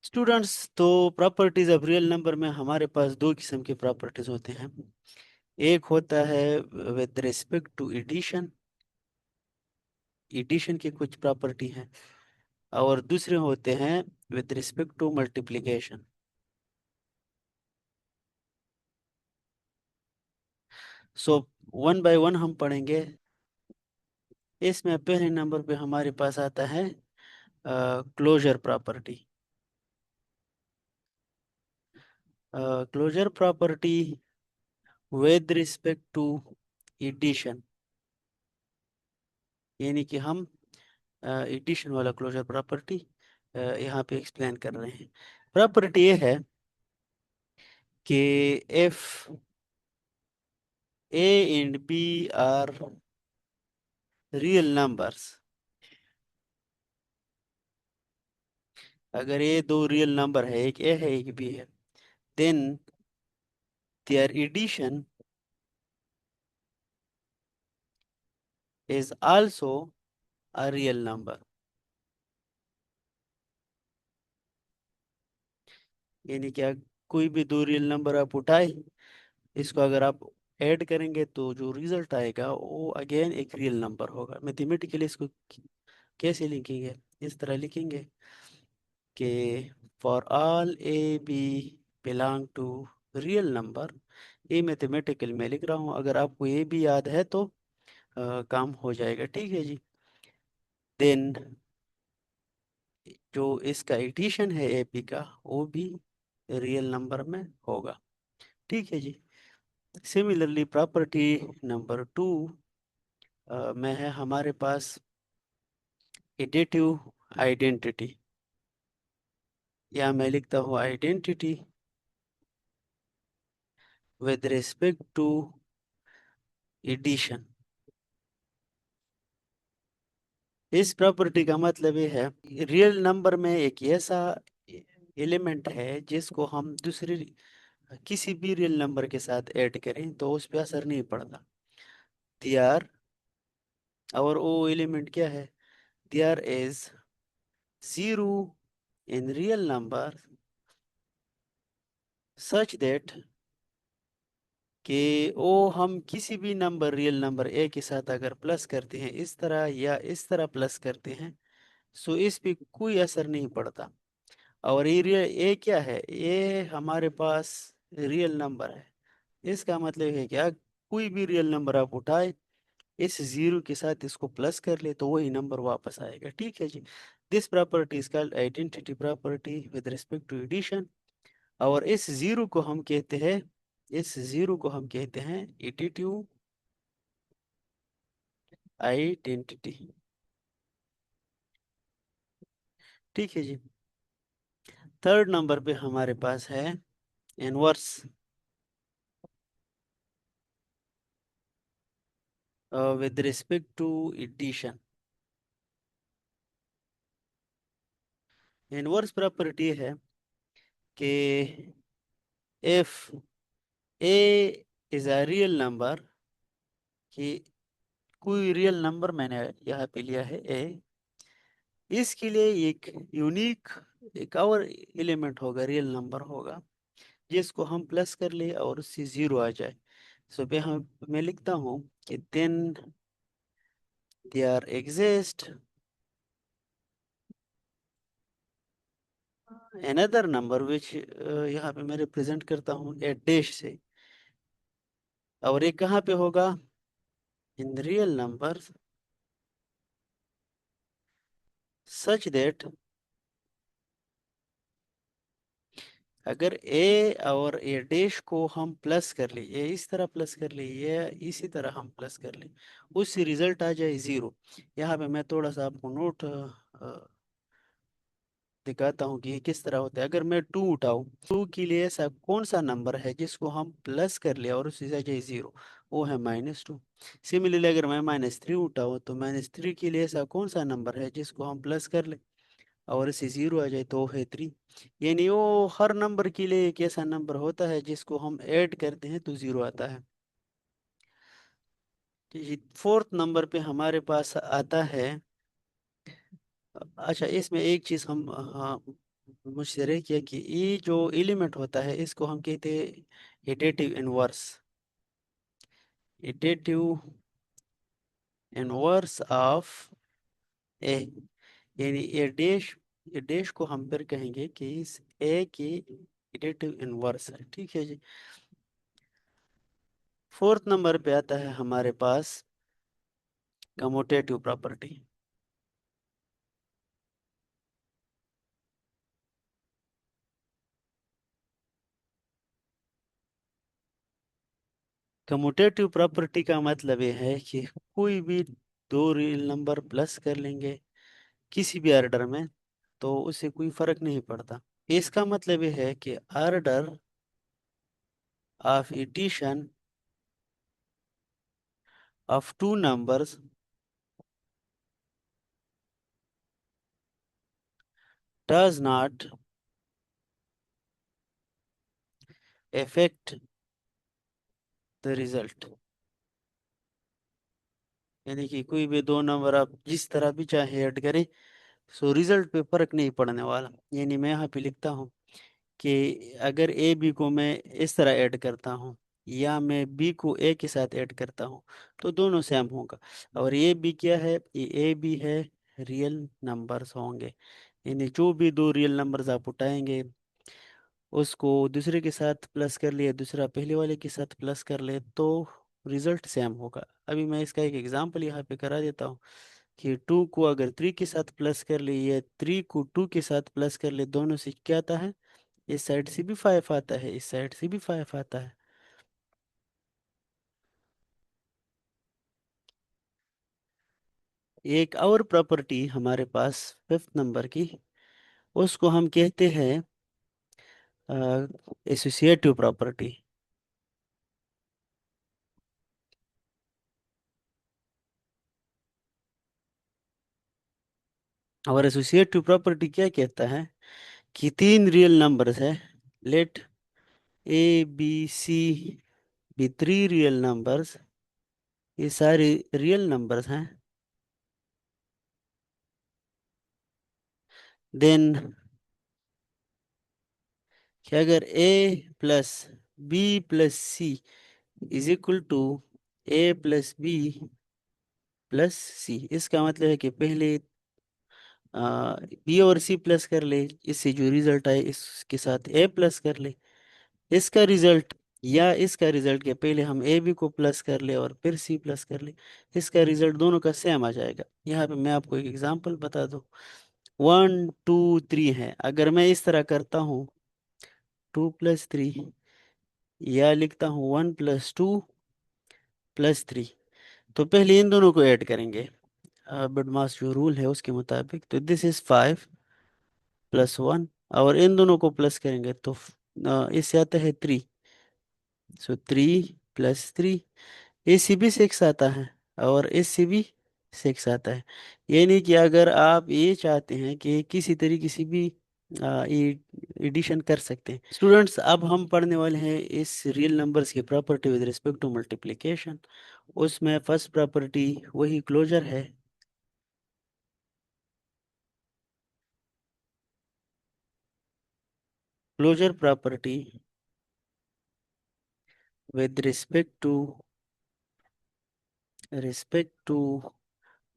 Students, तो properties of real number में हमारे पास दो किस्म के प्रॉपर्टीज होते हैं। एक होता है with respect to addition, addition की कुछ प्रॉपर्टी हैं, और दूसरे होते हैं with respect to multiplication. So one by one हम पढ़ेंगे। इसमें पहले नंबर पे हमारे पास आता है closure property. Closure property with respect to addition, यानी कि हम एडिशन वाला क्लोजर प्रॉपर्टी यहाँ पे एक्सप्लेन कर रहे हैं। प्रॉपर्टी ये है कि if A and B are real numbers, अगर ये दो रियल नंबर है, एक ए है एक बी है, then their addition is also a real number. यानी कि कोई भी दो रियल नंबर आप उठाए, इसको अगर आप ऐड करेंगे तो जो रिजल्ट आएगा वो अगेन एक रियल नंबर होगा। मैथमेटिकली इसको कैसे लिखेंगे? इस तरह लिखेंगे कि for all A B belong to real number. ये मैथमेटिकल में लिख रहा हूँ, अगर आपको ये भी याद है तो काम हो जाएगा। ठीक है जी। देन जो इसका एडिशन है ए बी का, वो भी रियल नंबर में होगा। ठीक है जी। सिमिलरली प्रॉपर्टी नंबर टू में है हमारे पास एडिटिव आइडेंटिटी, या मैं लिखता हूँ identity with respect to addition. इस प्रॉपर्टी का मतलब ये है, रियल नंबर में एक ऐसा एलिमेंट है जिसको हम दूसरे किसी भी रियल नंबर के साथ ऐड करें तो उस पर असर नहीं पड़ता। दियार, और वो एलिमेंट क्या है? दियर is zero in real number such that कि वो हम किसी भी नंबर रियल नंबर ए के साथ अगर प्लस करते हैं इस तरह या इस तरह प्लस करते हैं, सो इस पे कोई असर नहीं पड़ता। और ये रियल ए क्या है? ये हमारे पास रियल नंबर है। इसका मतलब है क्या, कोई भी रियल नंबर आप उठाए, इस जीरो के साथ इसको प्लस कर ले तो वही नंबर वापस आएगा। ठीक है जी। This property is called identity property with respect to addition. और इस जीरो को हम कहते हैं एडिटिव आइडेंटिटी। ठीक है जी। थर्ड नंबर पे हमारे पास है inverse with respect to addition. Inverse property है कि if A is a real number, कि कोई रियल नंबर मैंने यहाँ पे लिया है ए, इसके लिए एक यूनिक एक और एलिमेंट होगा, रियल नंबर होगा, जिसको हम प्लस कर ले और उससे जीरो आ जाए। सो पे हम मैं लिखता हूँ कि then there exist another number which यहाँ पे मैं रिप्रेजेंट करता हूँ ए डैश से, और ये कहाँ पे होगा? In real number such that अगर ए और ए डैश को हम प्लस कर ले, ये इस तरह प्लस कर ले, ये इसी तरह हम प्लस कर ले, उससे रिजल्ट आ जाए जीरो। यहाँ पे मैं थोड़ा सा आपको नोट दिखाता हूँ कि ये किस तरह होता है। अगर मैं टू उठाऊँ, टू के लिए ऐसा कौन सा नंबर है जिसको हम प्लस कर ले और उससे आ जाए जीरो? वो है -2। सिमिलरली अगर मैं -3 उठाऊँ तो -3 के लिए ऐसा कौन सा नंबर है जिसको हम प्लस कर ले और इससे जीरो आ जाए? तो वो है 3। यानी वो हर नंबर के लिए एक ऐसा नंबर होता है जिसको हम ऐड करते हैं तो जीरो आता है। फोर्थ नंबर पे हमारे पास आता है, अच्छा इसमें एक चीज हम हाँ मुशर्रह किया कि ये जो एलिमेंट होता है इसको हम कहते हैं additive inverse. Additive inverse of A, यानी ए डैश को हम फिर कहेंगे कि इस ए की एडेटिव इनवर्स है। ठीक है जी। फोर्थ नंबर पे आता है हमारे पास कम्यूटेटिव प्रॉपर्टी। कम्यूटेटिव प्रॉपर्टी का मतलब ये है कि कोई भी दो रियल नंबर प्लस कर लेंगे किसी भी ऑर्डर में तो उससे कोई फर्क नहीं पड़ता। इसका मतलब ये है कि order of addition of two numbers does not affect the result. यानी कि कोई भी दो नंबर आप जिस तरह भी चाहे ऐड करें, सो रिजल्ट पे फर्क नहीं पड़ने वाला। यानी मैं यहाँ पे लिखता हूँ कि अगर ए बी को मैं इस तरह ऐड करता हूँ या मैं बी को ए के साथ ऐड करता हूँ तो दोनों सेम होगा। और ये बी क्या है, ये ए बी है, रियल नंबर्स होंगे। यानी जो भी दो रियल नंबर्स आप उठाएंगे उसको दूसरे के साथ प्लस कर लिए, दूसरा पहले वाले के साथ प्लस कर ले तो रिजल्ट सेम होगा। अभी मैं इसका एक एग्जांपल यहाँ पे करा देता हूँ कि टू को अगर थ्री के साथ प्लस कर ले या थ्री को टू के साथ प्लस कर ले, दोनों से क्या आता है, इस साइड से भी फाइव आता है, इस साइड से भी फाइव आता है। एक और प्रॉपर्टी हमारे पास फिफ्थ नंबर की, उसको हम कहते हैं एसोसिएटिव प्रॉपर्टी। और एसोसिएटिव प्रॉपर्टी क्या कहता है कि तीन रियल नंबर्स है, let A B C be three real numbers, ये सारे रियल नंबर्स हैं। देन कि अगर A plus B plus C is equal to A plus B plus C, इसका मतलब है कि पहले बी और सी प्लस कर ले, इससे जो रिजल्ट आए इसके साथ ए प्लस कर ले। इसका रिजल्ट या इसका रिजल्ट के पहले हम ए बी को प्लस कर ले और फिर सी प्लस कर ले, इसका रिजल्ट दोनों का सेम आ जाएगा। यहाँ पे मैं आपको एक एग्जांपल बता दूं, वन टू थ्री है, अगर मैं इस तरह करता हूँ टू प्लस थ्री, या लिखता हूँ one plus two plus three, तो पहले इन दोनों को ऐड करेंगे बदमाश जो रूल है उसके मुताबिक, तो this is five plus one, और इन दोनों को प्लस करेंगे तो इससे आता है three, so three plus three, A C भी सिक्स आता है और एस सी भी सिक्स आता है। यानी कि अगर आप ये चाहते हैं कि किसी तरीके से भी एडिशन कर सकते हैं। स्टूडेंट्स, अब हम पढ़ने वाले हैं इस रियल नंबर्स की property with respect to multiplication. उसमें फर्स्ट प्रॉपर्टी वही क्लोजर है। Closure property with respect to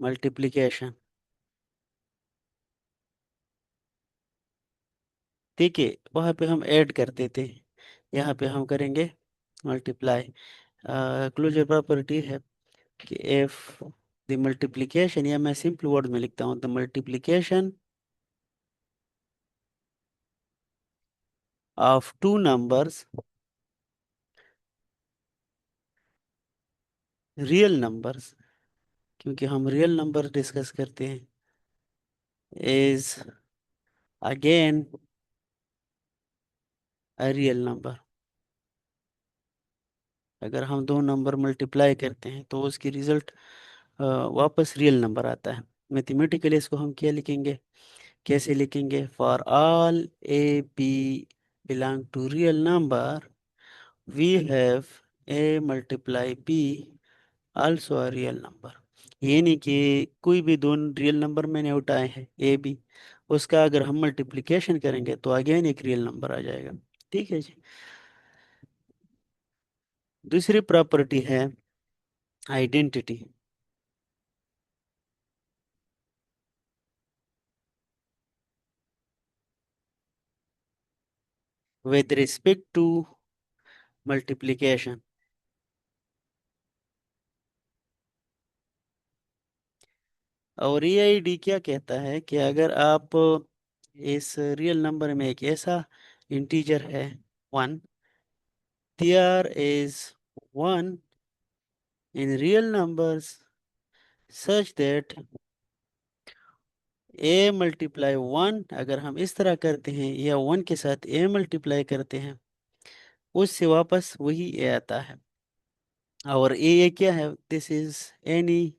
multiplication. ठीक है, वहाँ पे हम ऐड करते थे, यहाँ पे हम करेंगे मल्टीप्लाई। क्लोजर प्रॉपर्टी है कि एफ द मल्टीप्लिकेशन, या मैं सिंपल वर्ड में लिखता हूँ the multiplication of two numbers, real numbers, क्योंकि हम रियल नंबर डिस्कस करते हैं, is again a real number. अगर हम दो नंबर मल्टीप्लाई करते हैं तो उसकी रिजल्ट वापस रियल नंबर आता है। मैथमेटिकली इसको हम क्या लिखेंगे, कैसे लिखेंगे, for all A P belong to real number we have A multiply P also a real number. ये नहीं कि कोई भी दो रियल नंबर मैंने उठाए हैं ए बी उसका अगर हम मल्टीप्लिकेशन करेंगे तो अगेन एक रियल नंबर आ जाएगा। ठीक है जी। दूसरी प्रॉपर्टी है identity. With respect to multiplication. और ये आईडी क्या कहता है कि अगर आप इस रियल नंबर में एक ऐसा इंटीजर है 1, there is 1 in real numbers such that a multiply 1, अगर हम इस तरह करते हैं या 1 के साथ a मल्टीप्लाई करते हैं, उससे वापस वही a आता है। और a क्या है? This is any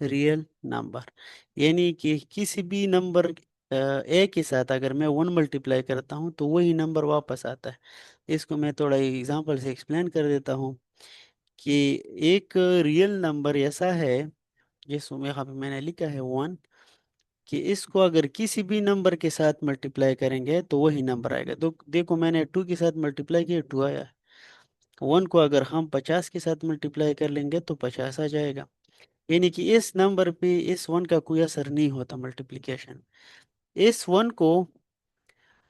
real number. यानी कि किसी भी नंबर a के साथ अगर मैं 1 मल्टीप्लाई करता हूँ तो वही नंबर वापस आता है। इसको मैं थोड़ा एग्जांपल से एक्सप्लेन कर देता हूँ कि एक रियल नंबर ऐसा है जिसमें यहाँ पे मैंने लिखा है 1, कि इसको अगर किसी भी नंबर के साथ मल्टीप्लाई करेंगे तो वही नंबर आएगा। तो देखो, मैंने 2 के साथ मल्टीप्लाई किया, 2 आया। 1 को अगर हम 50 के साथ मल्टीप्लाई कर लेंगे तो 50 आ जाएगा। यानी कि इस नंबर पे इस 1 का कोई असर नहीं होता मल्टीप्लिकेशन। इस 1 को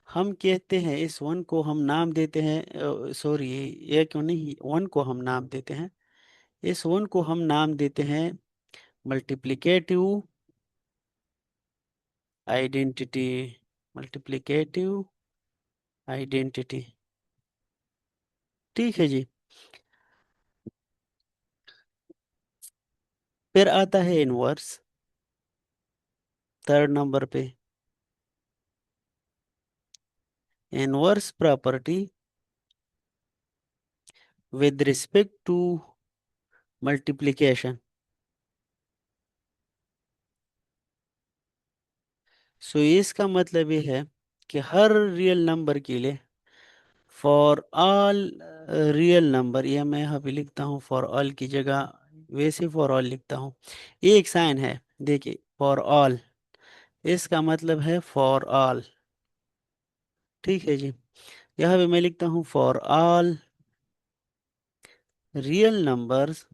हम कहते हैं, इस 1 को हम नाम देते हैं, सॉरी, ये क्यों नहीं, 1 को हम नाम देते हैं, इस 1 को हम नाम देते हैं मल्टीप्लिकेटिव आइडेंटिटी। Multiplicative identity. ठीक है जी। फिर आता है इनवर्स, थर्ड नंबर पे। Inverse property with respect to multiplication. So इसका मतलब ये है कि हर रियल नंबर के लिए, फॉर ऑल रियल नंबर, ये मैं यहाँ पे लिखता हूँ फॉर ऑल की जगह वैसे फॉर ऑल लिखता हूँ। ये एक साइन है, देखिए, फॉर ऑल, इसका मतलब है फॉर ऑल। ठीक है जी। यहाँ पे मैं लिखता हूँ फॉर ऑल रियल नंबर्स।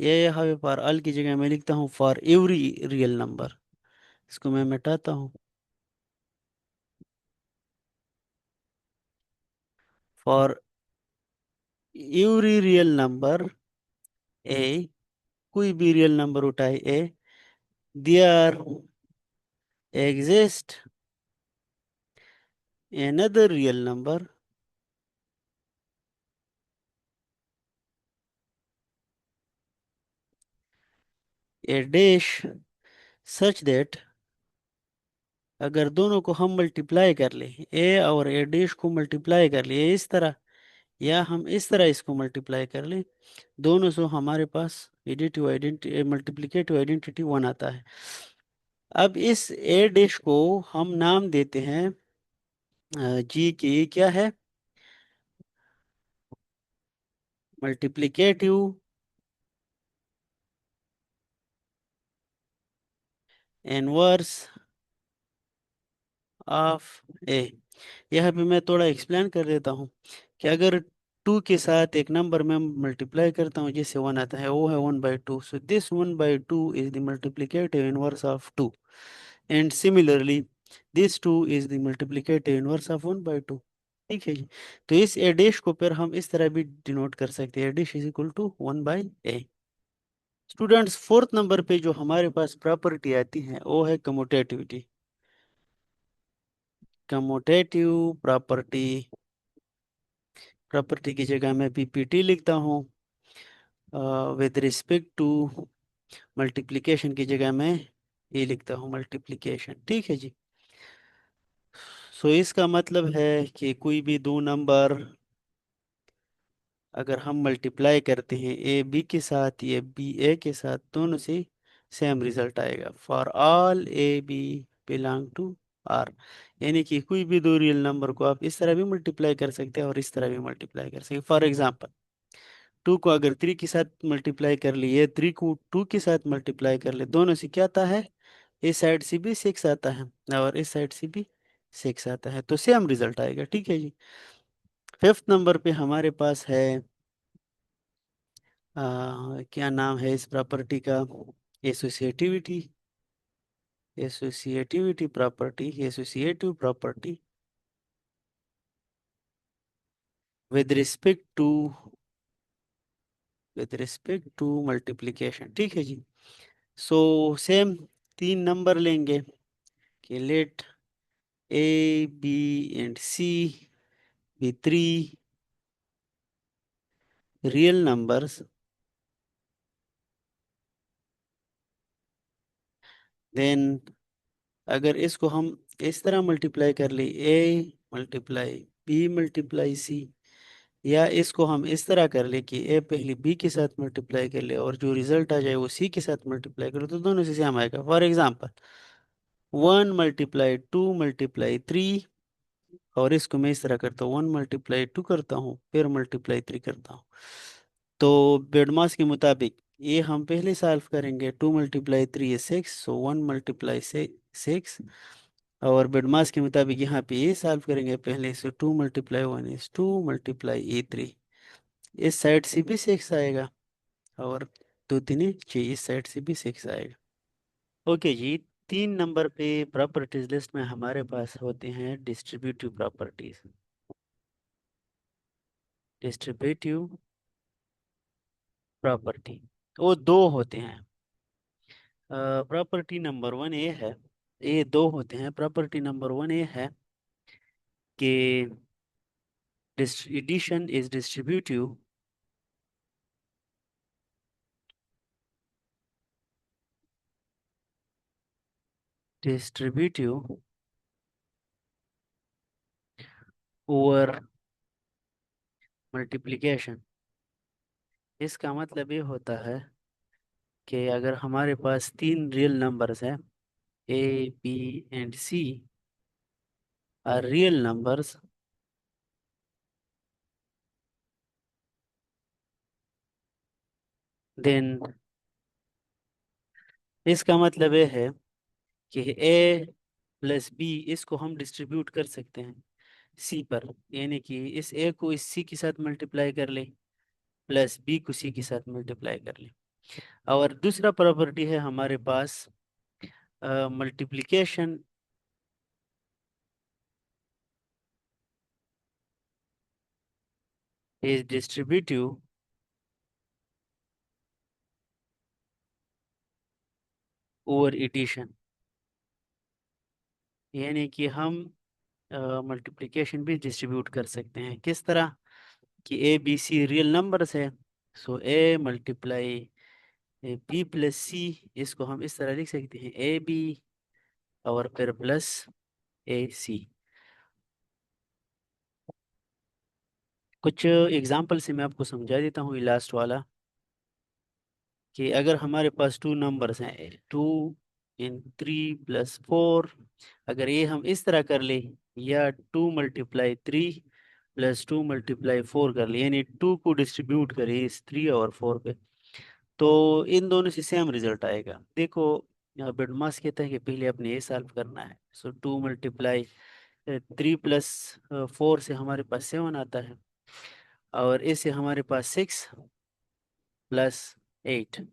ये यहाँ पे फॉर ऑल की जगह मैं लिखता हूँ फॉर एवरी रियल नंबर। इसको मैं मिटाता हूँ। For every real number A, कोई भी रियल नंबर उठाए A, there exist another real number a dash such that, अगर दोनों को हम मल्टीप्लाई कर ले, ए और ए डैश को मल्टीप्लाई कर ले इस तरह, या हम इस तरह इसको मल्टीप्लाई कर ले, दोनों से हमारे पास एडिटिव आइडेंटिटी मल्टीप्लिकेटिव आइडेंटिटी 1 आता है। अब इस ए डैश को हम नाम देते हैं जी की क्या है, मल्टीप्लिकेटिव इनवर्स ऑफ ए। यहाँ पे मैं थोड़ा एक्सप्लेन कर देता हूँ कि अगर 2 के साथ एक नंबर में मल्टीप्लाई करता हूँ जिससे 1 आता है, वो है 1/2। So this 1/2 is the multiplicative inverse of 2, and similarly this 2 is the multiplicative inverse of 1/2। ठीक है जी। तो इस ए डैश को फिर हम इस तरह भी डिनोट कर सकते हैं, A dash is equal to 1/a। Students, fourth number पे जो हमारे पास प्रॉपर्टी आती है वो है कम्यूटेटिविटी। कम्यूटेटिव प्रॉपर्टी, प्रॉपर्टी की जगह मैं पीपीटी लिखता हूँ। विद रिस्पेक्ट टू मल्टीप्लिकेशन की जगह मैं ये लिखता हूँ, मल्टीप्लिकेशन। ठीक है जी। सो इसका मतलब है कि कोई भी दो नंबर अगर हम मल्टीप्लाई करते हैं ए बी के साथ या बी ए के साथ, दोनों से सेम रिजल्ट आएगा। For all A B belong to R. यानी कि कोई भी दो रियल नंबर को आप इस तरह भी मल्टीप्लाई कर सकते हैं और इस तरह भी मल्टीप्लाई कर सकते हैं। फॉर एग्जाम्पल, टू को अगर थ्री के साथ मल्टीप्लाई कर लिए, ये थ्री को टू के साथ मल्टीप्लाई कर ले, दोनों से क्या आता है, इस साइड से भी सिक्स आता है और इस साइड से भी सिक्स आता है, तो सेम रिजल्ट आएगा। ठीक है जी। फिफ्थ नंबर पे हमारे पास है क्या नाम है इस प्रॉपर्टी का, associativity. Associativity property, associative property with respect to, with respect to multiplication. ठीक है जी। सो सेम तीन नंबर लेंगे कि let A B and C be three real numbers, then अगर इसको हम इस तरह मल्टीप्लाई कर ले, A multiply B multiply C, या इसको हम इस तरह कर ले कि ए पहले बी के साथ मल्टीप्लाई कर ले और जो रिजल्ट आ जाए वो सी के साथ मल्टीप्लाई करो, तो दोनों से सेम आएगा। For example one multiply two multiply three, और इसको मैं इस तरह करता हूँ, वन मल्टीप्लाई टू करता हूँ फिर मल्टीप्लाई थ्री करता हूँ। तो बेडमास के मुताबिक ये हम पहले सॉल्व करेंगे, टू मल्टीप्लाई थ्री है सिक्स, सो वन मल्टीप्लाई से सिक्स। और बेडमास के मुताबिक यहाँ पे ये सॉल्व करेंगे पहले, so two multiply one is two multiply a three, इस साइड से भी सिक्स आएगा और दो तीन छः, इस साइड से भी सिक्स आएगा। ओके जी। तीन नंबर पे प्रॉपर्टीज लिस्ट में हमारे पास होते हैं डिस्ट्रीब्यूटिव प्रॉपर्टीज। डिस्ट्रीब्यूटिव प्रॉपर्टी वो दो होते हैं। प्रॉपर्टी नंबर वन ये है, ये दो होते हैं। प्रॉपर्टी नंबर वन ये है कि addition is distributive distributive over multiplication. इसका मतलब ये होता है कि अगर हमारे पास तीन रियल नंबर्स हैं, A B and C are real numbers, then इसका मतलब ये है कि ए प्लस बी इसको हम डिस्ट्रीब्यूट कर सकते हैं सी पर, यानी कि इस ए को इस सी के साथ मल्टीप्लाई कर ले प्लस बी को सी के साथ मल्टीप्लाई कर ले। और दूसरा प्रॉपर्टी है हमारे पास multiplication is distributive over addition, यानी कि हम मल्टीप्लिकेशन भी डिस्ट्रीब्यूट कर सकते हैं। किस तरह कि A B C real numbers है, so A multiply B plus C, इसको हम इस तरह लिख सकते हैं ए बी और फिर प्लस ए सी। कुछ एग्जाम्पल से मैं आपको समझा देता हूँ, ये लास्ट वाला, कि अगर हमारे पास टू नंबर्स हैं, two in three plus four, अगर ये हम इस तरह कर ले, या two multiply three plus two multiply four कर ले, यानी टू को डिस्ट्रीब्यूट करें इस थ्री और फोर पे, तो इन दोनों से सेम रिजल्ट आएगा। देखो यहाँ बेडमास कहता है कि पहले अपने ये सॉल्व करना है, so two multiply three plus four से हमारे पास सेवन आता है, और इससे हमारे पास six plus eight,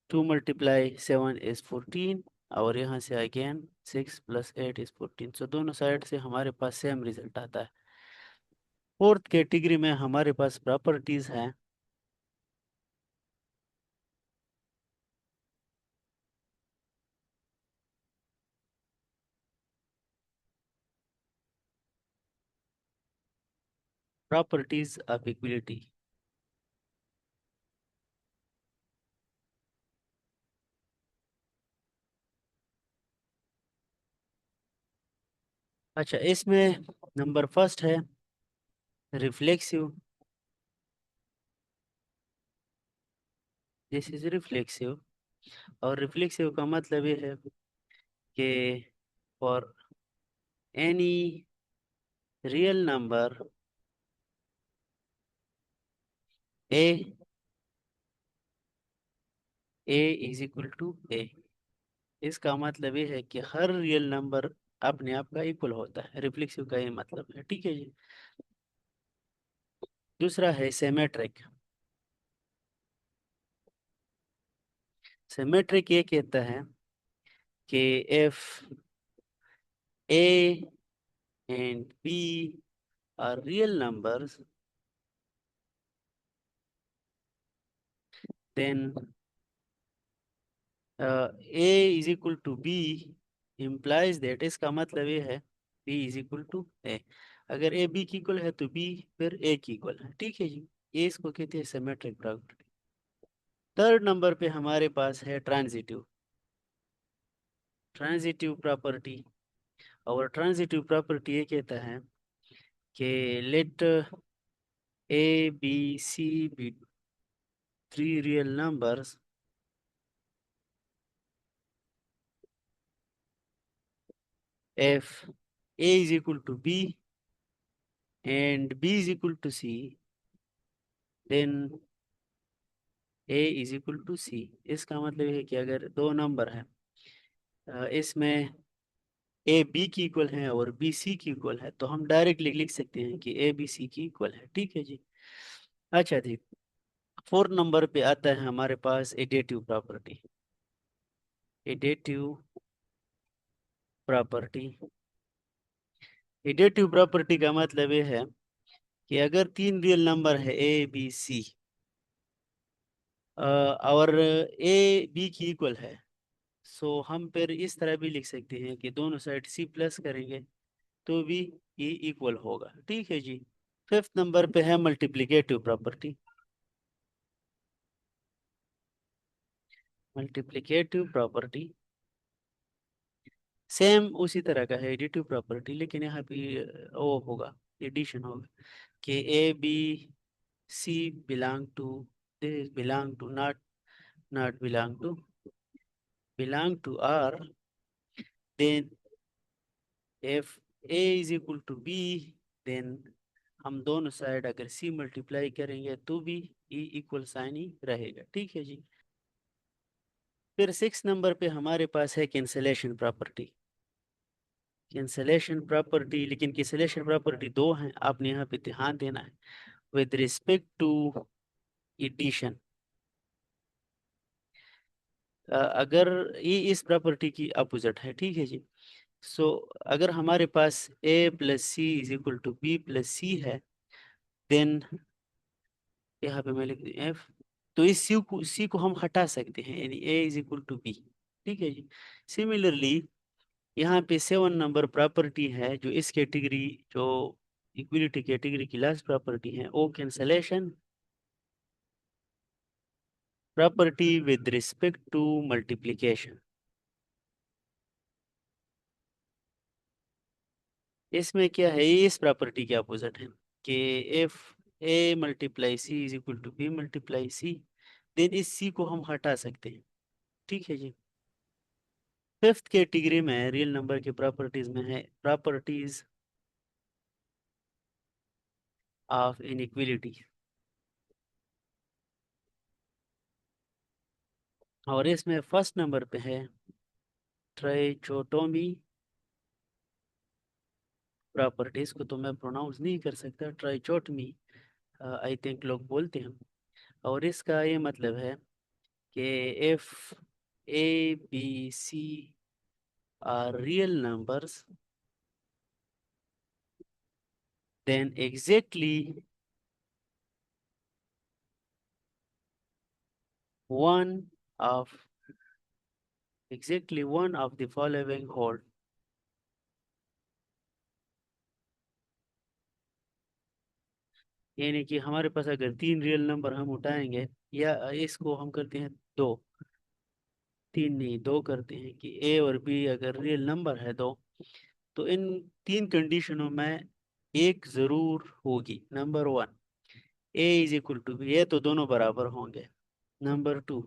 two multiply seven is fourteen, और यहाँ से again six plus eight is fourteen, so दोनों साइड से हमारे पास सेम रिजल्ट आता है। फोर्थ कैटेगरी में हमारे पास प्रॉपर्टीज हैं। Properties of equality. अच्छा, इसमें नंबर फर्स्ट है रिफ्लेक्सिव। दिस इज रिफ्लेक्सिव, और रिफ्लेक्सिव का मतलब ये है कि for any real number A A is equal to A. इसका मतलब ये है कि हर रियल नंबर अपने आप का इक्वल होता है, रिफ्लेक्सिव का ये मतलब है, ठीक है जी। दूसरा है सिमेट्रिक। सिमेट्रिक ये कहता है कि if A and B are real numbers, then A is equal to B implies that, इसका मतलब ये है B is equal to A। अगर A B की इक्वल है तो B फिर A की इक्वल है, ठीक है जी। ये इसको कहते हैं सिमेट्रिक प्रॉपर्टी। थर्ड नंबर पे हमारे पास है ट्रांजिटिव। ट्रांजिटिव प्रॉपर्टी, और ट्रांजिटिव प्रॉपर्टी ये कहता है कि late A B C be three real numbers, if A is equal to B and B is equal to C, then A is equal to C। इसका मतलब है कि अगर दो नंबर है, इसमें A B की इक्वल है और B C की इक्वल है, तो हम डायरेक्टली लिख सकते हैं कि A B C की इक्वल है, ठीक है जी। अच्छा जी, फोर्थ नंबर पे आता है हमारे पास additive property. Additive property, additive property का मतलब ये है कि अगर तीन रियल नंबर है A B C, और ए बी की इक्वल है, सो हम फिर इस तरह भी लिख सकते हैं कि दोनों साइड सी प्लस करेंगे तो भी ये इक्वल होगा, ठीक है जी। फिफ्थ नंबर पे है multiplicative property. Multiplicative property same उसी तरह का है एडिटिव प्रॉपर्टी, लेकिन यहाँ पे वो होगा, एडिशन होगा कि A B C belong to, this belong to, not belong to R, then if A is equal to B, then हम दोनों साइड अगर C मल्टीप्लाई करेंगे तो भी E इक्वल साइन ही रहेगा, ठीक है जी। फिर सिक्स नंबर पे हमारे पास है कैंसलेशन प्रॉपर्टी। कैंसलेशन प्रॉपर्टी, लेकिन कैंसलेशन प्रॉपर्टी दो हैं, आपने यहाँ पे ध्यान देना है। विद रिस्पेक्ट टू एडिशन, अगर ये इस प्रॉपर्टी की अपोजिट है, ठीक है जी। सो अगर हमारे पास A plus C is equal to B plus C है, देन यहाँ पे मैं लिख दूं एफ, तो इस सी को हम हटा सकते हैं, यानी ए इज इक्वल टू बी, ठीक है जी। सिमिलरली यहाँ पे सेवन नंबर प्रॉपर्टी है जो इस कैटेगरी, जो इक्विलिटी कैटेगरी की लास्ट प्रॉपर्टी है, ओ cancellation property with respect to multiplication. इसमें क्या है, ये इस प्रॉपर्टी के अपोजिट है कि if A multiply C is equal to B multiply C, then इस सी को हम हटा सकते हैं, ठीक है जी। फिफ्थ कैटेगरी में रियल नंबर की प्रॉपर्टीज में है प्रॉपर्टीज ऑफ इनइक्विलिटी, और इसमें फर्स्ट नंबर पे है ट्राइचोटोमी प्रॉपर्टीज को तो मैं प्रोनाउंस नहीं कर सकता, ट्राइचोटमी आई थिंक लोग बोलते हैं। और इसका ये मतलब है कि if A B C are real numbers, then one of exactly one of the following hold। यानी कि हमारे पास अगर तीन रियल नंबर हम उठाएंगे, या इसको हम करते हैं दो, तीन नहीं दो करते हैं कि ए और बी अगर रियल नंबर है दो, तो इन तीन कंडीशनों में एक जरूर होगी। Number one, A is equal to B, ये तो दोनों बराबर होंगे। नंबर टू,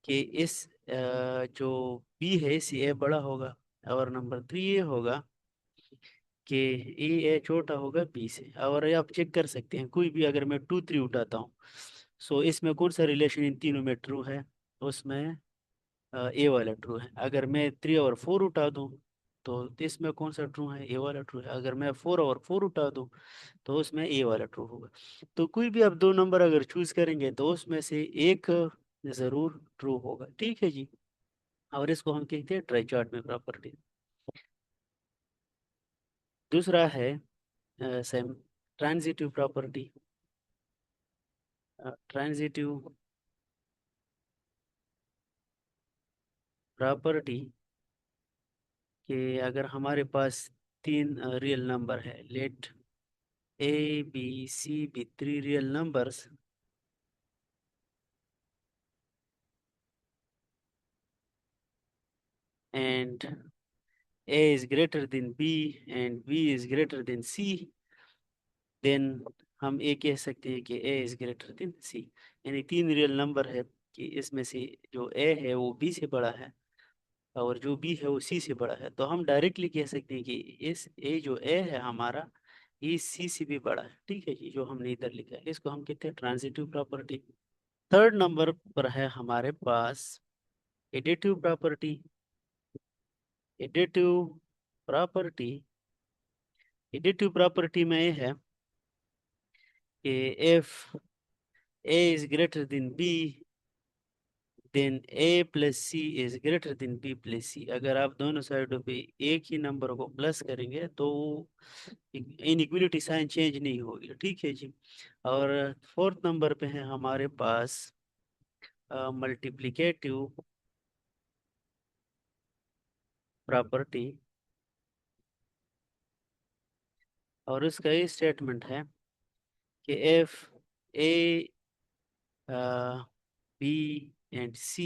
कि इस जो बी है इससे ए बड़ा होगा। और नंबर थ्री ये होगा कि ए छोटा होगा बी से। और आप चेक कर सकते हैं कोई भी, अगर मैं 2 3 उठाता हूँ, सो इसमें कौन सा रिलेशन इन तीनों में ट्रू है, उसमें ए वाला ट्रू है। अगर मैं 3 और 4 उठा दूँ तो इसमें कौन सा ट्रू है, ए वाला ट्रू है। अगर मैं 4 और 4 उठा दूँ तो उसमें ए वाला ट्रू होगा। तो कोई भी आप दो नंबर अगर चूज करेंगे तो उसमें से एक जरूर ट्रू होगा, ठीक है जी। और इसको हम कहते हैं ट्राई चार्ट में प्रॉपर्टी। दूसरा है same transitive property. Transitive property कि अगर हमारे पास तीन रियल नंबर है, let A B C be 3 real numbers, and a is greater than b and b is greater than c, then हम ए कह सकते हैं कि A is greater than C. यानी तीन रियल नंबर है कि इसमें से जो ए है वो बी से बड़ा है और जो बी है वो सी से बड़ा है, तो हम डायरेक्टली कह सकते हैं कि इस ए जो ए है हमारा, ये सी से भी बड़ा है, ठीक है जी। जो हमने इधर लिखा है इसको हम कहते हैं ट्रांजिटिव प्रॉपर्टी। थर्ड नंबर पर है हमारे पास additive property. Additive property, additive property में ये है कि if a is greater than b then a plus c is greater than b plus c। अगर आप दोनों साइडों पे एक ही नंबर को प्लस करेंगे तो इनइक्वलिटी साइन चेंज नहीं होगी, ठीक है जी। और फोर्थ नंबर पे है हमारे पास मल्टीप्लिकेटिव प्रॉपर्टी। और उसका ये स्टेटमेंट है कि if a b and c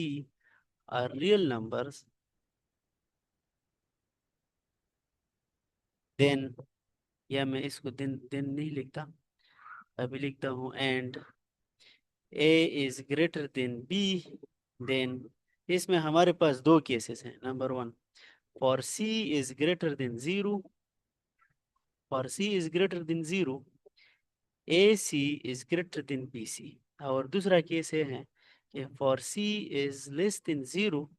are real numbers then, या मैं इसको दिन दिन नहीं लिखता, अभी लिखता हूँ and A is greater than B, then इसमें हमारे पास दो केसेस हैं। Number one, for C is greater than zero, for C is greater than zero A C is greater than B C. और दूसरा केस ये है कि for C is less than zero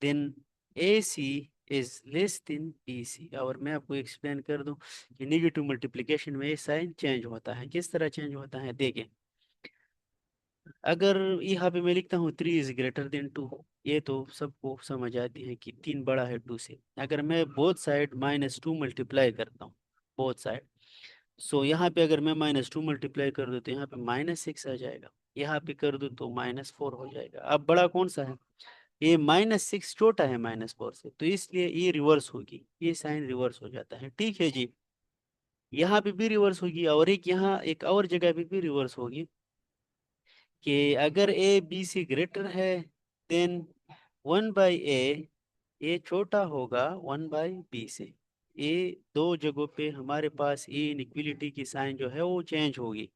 then A C is less than B C. और मैं आपको explain कर दूं कि निगेटिव मल्टीप्लिकेशन में ये साइन चेंज होता है। किस तरह चेंज होता है देखें। अगर यहाँ पे मैं लिखता हूँ 3 इज ग्रेटर देन 2, ये तो सबको समझ आती है कि 3 बड़ा है 2 से। अगर मैं बोथ साइड -2 मल्टीप्लाई करता हूँ, बोथ साइड, सो यहाँ पे अगर मैं -2 मल्टीप्लाई कर दूँ तो यहाँ पे -6 आ जाएगा, यहाँ पे कर दूँ तो -4 हो जाएगा। अब बड़ा कौन सा है, ये -6 छोटा है -4 से, तो इसलिए ये रिवर्स होगी, ये साइन रिवर्स हो जाता है, ठीक है जी। यहाँ पे भी रिवर्स होगी और एक यहाँ एक और जगह पे भी रिवर्स होगी कि अगर ए बी से ग्रेटर है देन 1/a, ये छोटा होगा 1/b से। ये दो जगहों पे हमारे पास ये इनइक्वलिटी की साइन जो है वो चेंज होगी।